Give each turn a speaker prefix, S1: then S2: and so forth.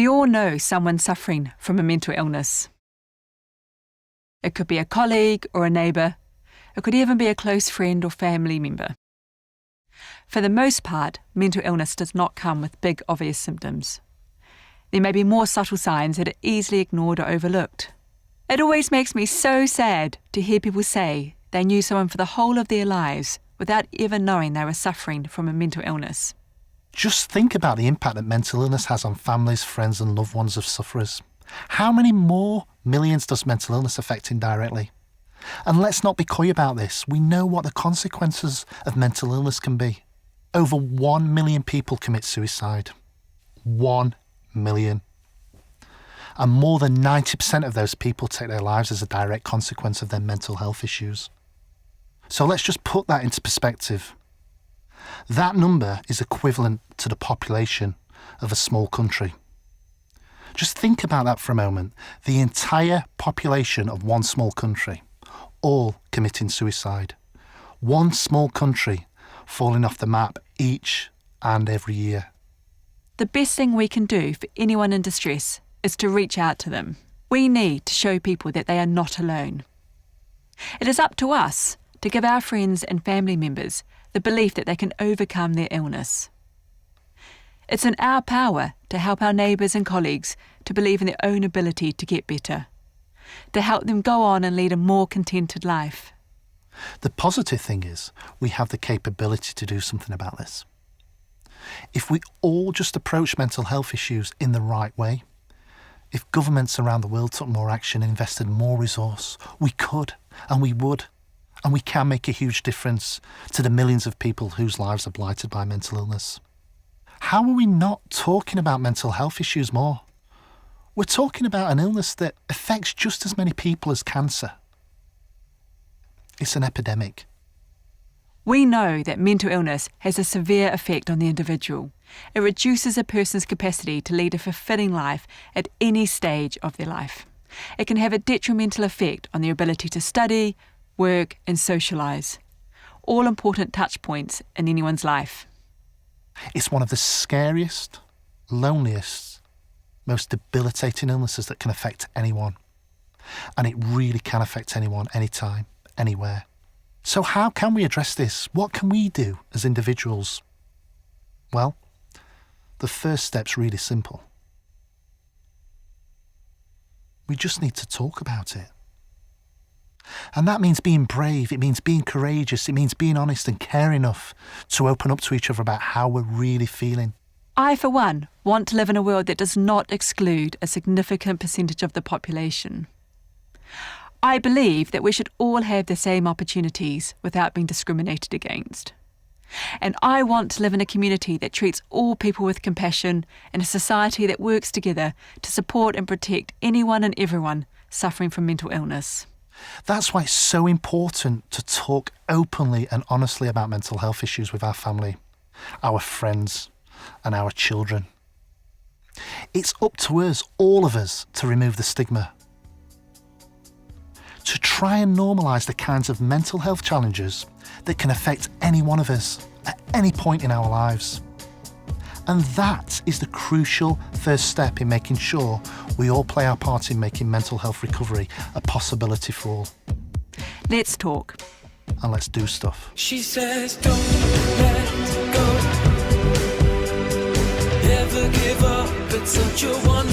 S1: We all know someone suffering from a mental illness. It could be a colleague or a neighbour. It could even be a close friend or family member. For the most part, mental illness does not come with big, obvious symptoms. There may be more subtle signs that are easily ignored or overlooked. It always makes me so sad to hear people say they knew someone for the whole of their lives without ever knowing they were suffering from a mental illness.
S2: Just think about the impact that mental illness has on families, friends and loved ones of sufferers. How many more millions does mental illness affect indirectly? And let's not be coy about this. We know what the consequences of mental illness can be. Over 1 million people commit suicide. 1 million. And more than 90% of those people take their lives as a direct consequence of their mental health issues. So let's just put that into perspective. That number is equivalent to the population of a small country. Just think about that for a moment. The entire population of one small country, all committing suicide. One small country falling off the map each and every year.
S1: The best thing we can do for anyone in distress is to reach out to them. We need to show people that they are not alone. It is up to us to give our friends and family members the belief that they can overcome their illness. It's in our power to help our neighbours and colleagues to believe in their own ability to get better, to help them go on and lead a more contented life.
S2: The positive thing is we have the capability to do something about this. If we all just approach mental health issues in the right way, if governments around the world took more action and invested more resource, we could and we would. And we can make a huge difference to the millions of people whose lives are blighted by mental illness. How are we not talking about mental health issues more? We're talking about an illness that affects just as many people as cancer. It's an epidemic.
S1: We know that mental illness has a severe effect on the individual. It reduces a person's capacity to lead a fulfilling life at any stage of their life. It can have a detrimental effect on their ability to study, work and socialise, all important touch points in anyone's life.
S2: It's one of the scariest, loneliest, most debilitating illnesses that can affect anyone. And it really can affect anyone, anytime, anywhere. So how can we address this? What can we do as individuals? Well, the first step's really simple. We just need to talk about it. And that means being brave, it means being courageous, it means being honest and care enough to open up to each other about how we're really feeling.
S1: I, for one, want to live in a world that does not exclude a significant percentage of the population. I believe that we should all have the same opportunities without being discriminated against. And I want to live in a community that treats all people with compassion and a society that works together to support and protect anyone and everyone suffering from mental illness.
S2: That's why it's so important to talk openly and honestly about mental health issues with our family, our friends, and our children. It's up to us, all of us, to remove the stigma. To try and normalise the kinds of mental health challenges that can affect any one of us at any point in our lives. And that is the crucial first step in making sure we all play our part in making mental health recovery a possibility for all.
S1: Let's talk.
S2: And let's do stuff.
S3: She says, don't let go. Never give up, it's such a wonderful